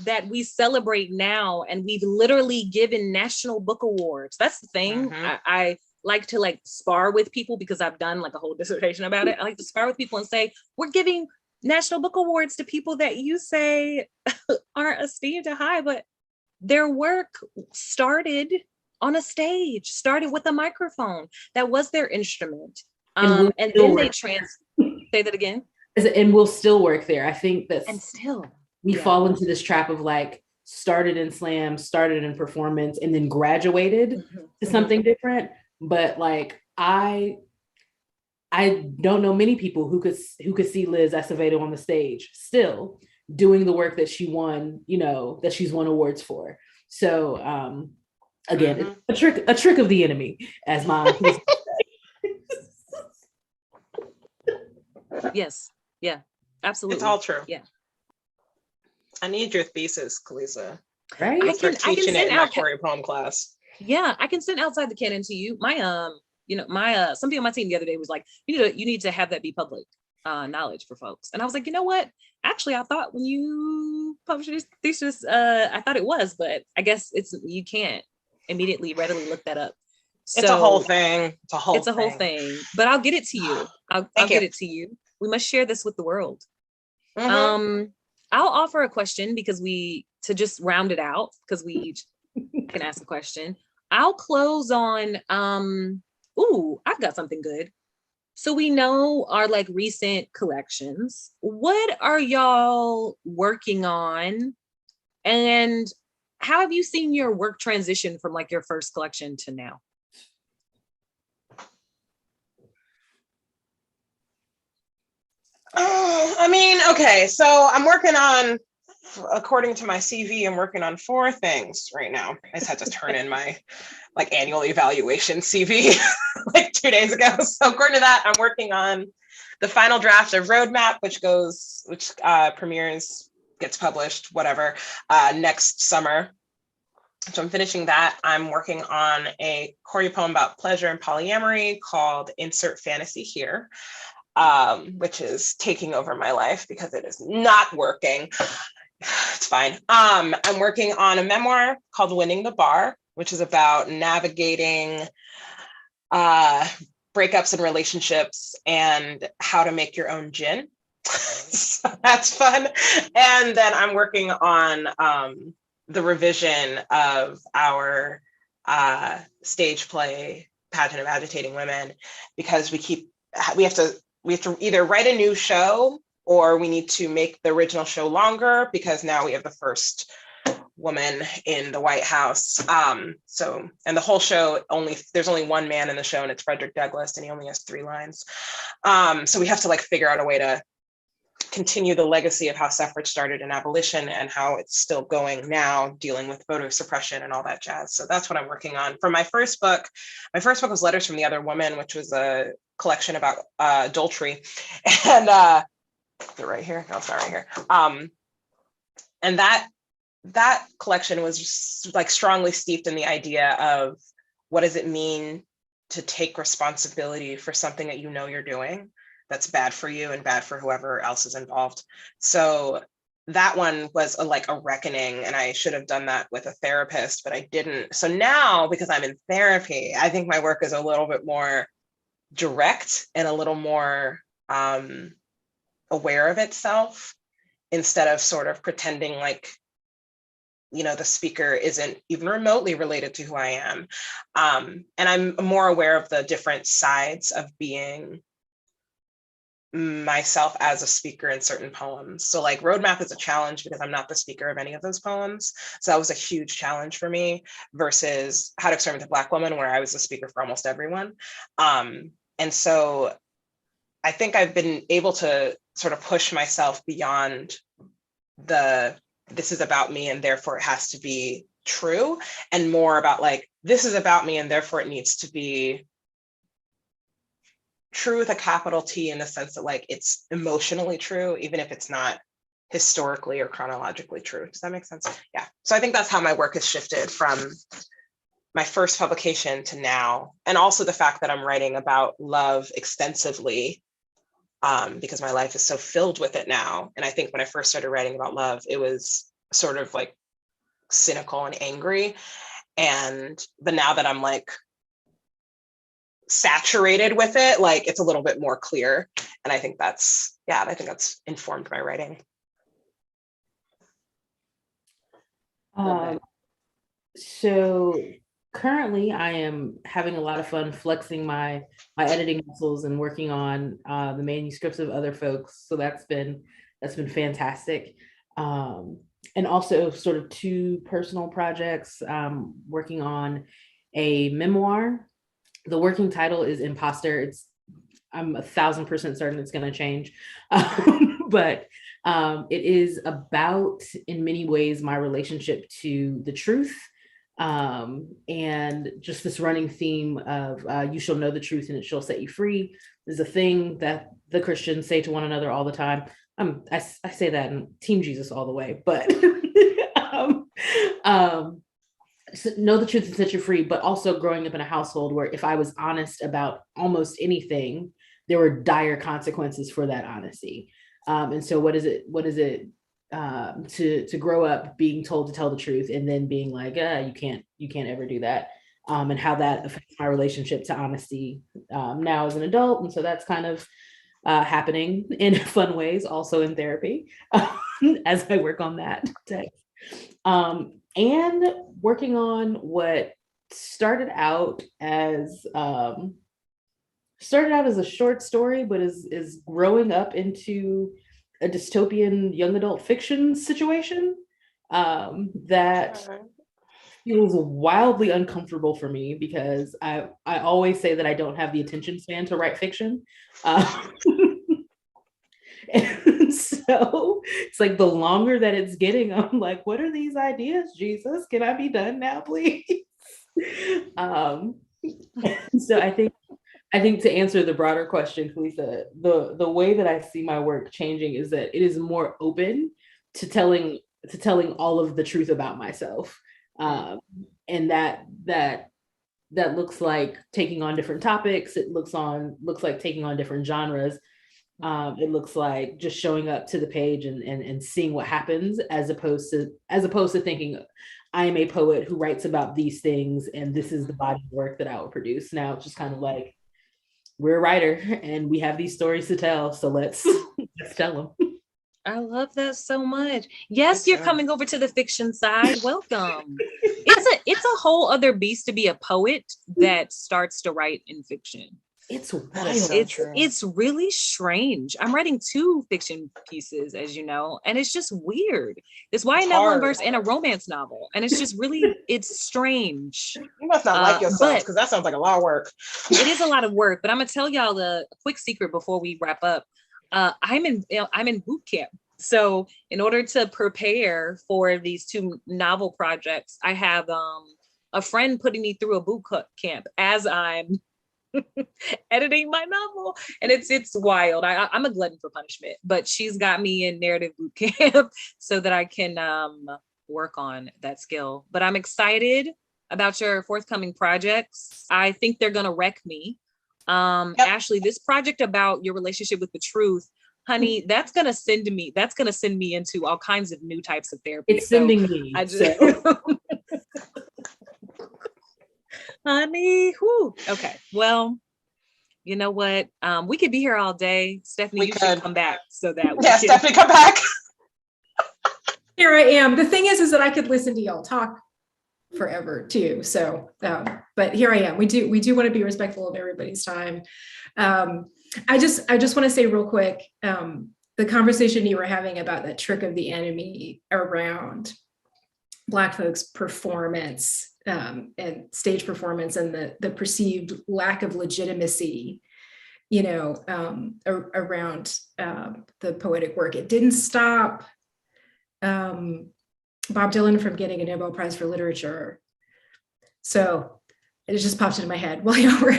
that we celebrate now, and we've literally given National Book Awards. That's the thing. I like to spar with people because I've done a whole dissertation about it. I like to spar with people and say, we're giving National Book Awards to people that you say aren't esteemed or high, but their work started on a stage, started with a microphone. That was their instrument. And then they say that again. And we'll still work there. I think that and still we fall into this trap of started in slam, started in performance, and then graduated to something different. But like I don't know many people who could see Liz Acevedo on the stage still doing the work that she won, you know, that she's won awards for. So again, it's a trick of the enemy, as my Yes. Yeah. Absolutely. It's all true. Yeah. I need your thesis, Khalisa. Right? I'll start teaching it in my choreo poem class. Yeah, I can send outside the canon to you. My somebody on my team the other day was like, you need to have that be public knowledge for folks. And I was like, you know what? Actually, I thought when you published this thesis, I thought it was, but I guess you can't immediately readily look that up. So, it's a whole thing. It's a whole thing. But I'll get it to you. I'll get it to you. We must share this with the world. I'll offer a question to just round it out, because we each can ask a question. I'll close on, I've got something good. So we know our like recent collections. What are y'all working on? And how have you seen your work transition from like your first collection to now? I mean, okay, so I'm working on, according to my CV, I'm working on 4 things right now. I just had to turn in my like annual evaluation CV like 2 days ago. So according to that, I'm working on the final draft of Roadmap, which premieres, gets published, whatever, next summer. So I'm finishing that. I'm working on a choreo poem about pleasure and polyamory called Insert Fantasy Here, which is taking over my life because it is not working. It's fine. I'm working on a memoir called Winning the Bar, which is about navigating breakups and relationships and how to make your own gin. So that's fun. And then I'm working on the revision of our stage play, Pageant of Agitating Women, because we have to either write a new show or we need to make the original show longer, because now we have the first woman in the White House. And the whole show, there's only one man in the show, and it's Frederick Douglass, and he only has 3 lines. So we have to like figure out a way to continue the legacy of how suffrage started in abolition and how it's still going now, dealing with voter suppression and all that jazz. So that's what I'm working on. For my first book was Letters from the Other Woman, which was a collection about adultery. And they're right here. No, it's not right here. And that collection was just like strongly steeped in the idea of what does it mean to take responsibility for something that you know you're doing that's bad for you and bad for whoever else is involved. So that one was a reckoning, and I should have done that with a therapist, but I didn't. So now, because I'm in therapy, I think my work is a little bit more direct and a little more aware of itself, instead of sort of pretending like, you know, the speaker isn't even remotely related to who I am. And I'm more aware of the different sides of being myself as a speaker in certain poems. So like Roadmap is a challenge because I'm not the speaker of any of those poems. So that was a huge challenge for me, versus How to Exterminate the Black Woman, where I was the speaker for almost everyone. And so I think I've been able to sort of push myself beyond this is about me and therefore it has to be true, and more about like, this is about me and therefore it needs to be true with a capital T, in the sense that like it's emotionally true, even if it's not historically or chronologically true. Does that make sense? Yeah. So I think that's how my work has shifted from my first publication to now. And also the fact that I'm writing about love extensively, because my life is so filled with it now. And I think when I first started writing about love, it was sort of like cynical and angry. But now that I'm like saturated with it, like it's a little bit more clear. And I think that's informed my writing. So currently I am having a lot of fun flexing my editing muscles and working on the manuscripts of other folks. So that's been fantastic. and also sort of 2 personal projects, working on a memoir. The working title is Imposter. I'm 1,000% certain it's going to change. But it is about, in many ways, my relationship to the truth, and just this running theme of you shall know the truth and it shall set you free is a thing that the Christians say to one another all the time. I say that in Team Jesus all the way, but so know the truth and set you free, but also growing up in a household where if I was honest about almost anything, there were dire consequences for that honesty. And so what is it to grow up being told to tell the truth and then being like, you can't ever do that. And how that affects my relationship to honesty now as an adult. And so that's kind of happening in fun ways, also in therapy, as I work on that text. And working on what started out as a short story, but is growing up into a dystopian young adult fiction situation that feels wildly uncomfortable for me, because I always say that I don't have the attention span to write fiction. And so it's like the longer that it's getting, I'm like, what are these ideas, Jesus? Can I be done now, please? So I think to answer the broader question, Khalisa, the way that I see my work changing is that it is more open to telling all of the truth about myself. And that looks like taking on different topics. It looks like taking on different genres. It looks like just showing up to the page and seeing what happens, as opposed to thinking I am a poet who writes about these things and this is the body of work that I will produce. Now it's just kind of like, we're a writer and we have these stories to tell, so let's tell them. I love that so much. Yes, you're coming over to the fiction side. Welcome. It's a whole other beast to be a poet that starts to write in fiction. It's wild. It's really strange. I'm writing 2 fiction pieces, as you know, and it's just weird. This YA novel verse and a romance novel, and it's just really, it's strange. You must not like yourself, because that sounds like a lot of work. It is a lot of work, but I'm gonna tell y'all a quick secret before we wrap up. I'm in boot camp. So in order to prepare for these 2 novel projects, I have a friend putting me through a boot camp as I'm editing my novel, and it's wild. I'm a glutton for punishment, but she's got me in narrative boot camp so that I can work on that skill. But I'm excited about your forthcoming projects. I think they're gonna wreck me. Yep. Ashley, this project about your relationship with the truth, honey, that's gonna send me into all kinds of new types of therapy. It's sending me. Honey, whew. Okay. Well, you know what? We could be here all day. Stephanie, you should come back so that Stephanie, come back. Here I am. The thing is that I could listen to y'all talk forever too. So, but here I am. We do want to be respectful of everybody's time. I just want to say real quick, the conversation you were having about the trick of the enemy around Black folks' performance and stage performance and the perceived lack of legitimacy, around the poetic work. It didn't stop Bob Dylan from getting a Nobel Prize for Literature. So it just popped into my head while you were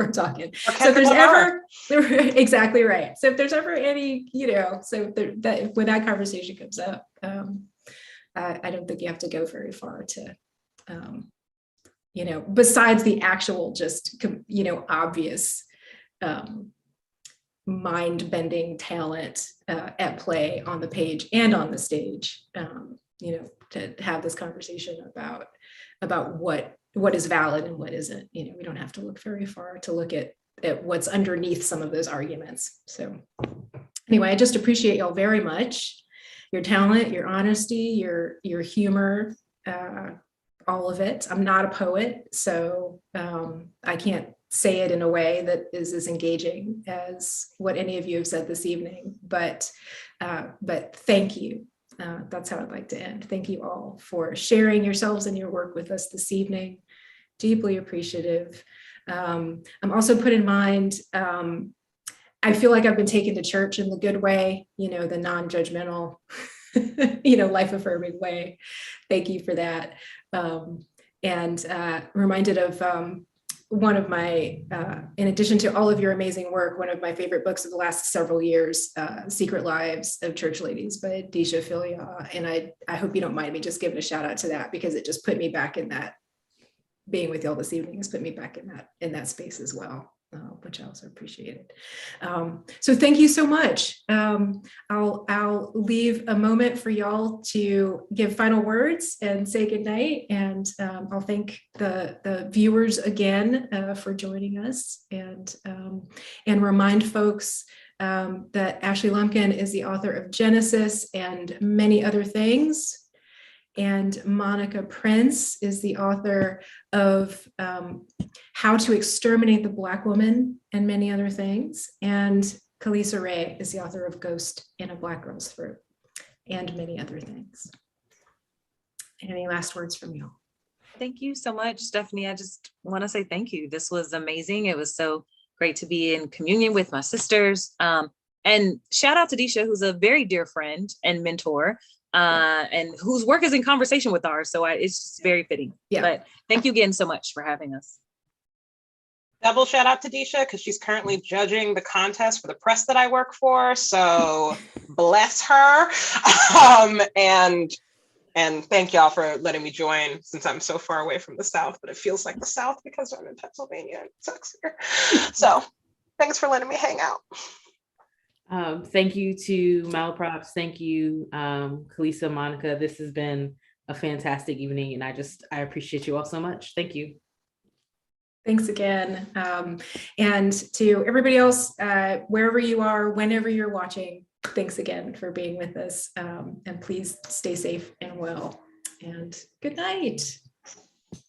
talking. So if there's ever, exactly right. So if there's ever any, when that conversation comes up, I don't think you have to go very far to, besides the actual just, obvious mind-bending talent at play on the page and on the stage, to have this conversation about what is valid and what isn't. We don't have to look very far to look at what's underneath some of those arguments. So anyway, I just appreciate y'all very much. Your talent, your honesty, your humor, all of it. I'm not a poet, so I can't say it in a way that is as engaging as what any of you have said this evening, but thank you That's how I'd like to end. Thank you all for sharing yourselves and your work with us this evening. Deeply appreciative. I'm also put in mind, I feel like I've been taken to church in the good way, the non-judgmental, life-affirming way. Thank you for that. And reminded of one of my, in addition to all of your amazing work, one of my favorite books of the last several years, Secret Lives of Church Ladies by Disha Filia. And I hope you don't mind me just giving a shout out to that, because it just put me back in that, being with y'all this evening has put me back in that space as well. Which I also appreciated. So thank you so much. I'll leave a moment for y'all to give final words and say goodnight. And I'll thank the viewers again for joining us, and remind folks that Ashley Lumpkin is the author of Genesis and many other things. And Monica Prince is the author of How to Exterminate the Black Woman and many other things. And Khalisa Rae is the author of Ghost in a Black Girl's Throat and many other things. Any last words from you? Thank you so much, Stephanie. I just want to say thank you. This was amazing. It was so great to be in communion with my sisters. And shout out to Disha, who's a very dear friend and mentor. And whose work is in conversation with ours. So it's just very fitting. Yeah. But thank you again so much for having us. Double shout out to Disha, because she's currently judging the contest for the press that I work for. So bless her. And thank y'all for letting me join, since I'm so far away from the South, but it feels like the South because I'm in Pennsylvania and it sucks here. So thanks for letting me hang out. Thank you to Malaprops. Thank you, Khalisa, Monica. This has been a fantastic evening, and I appreciate you all so much. Thank you. Thanks again. And to everybody else, wherever you are, whenever you're watching, thanks again for being with us. And please stay safe and well. And good night.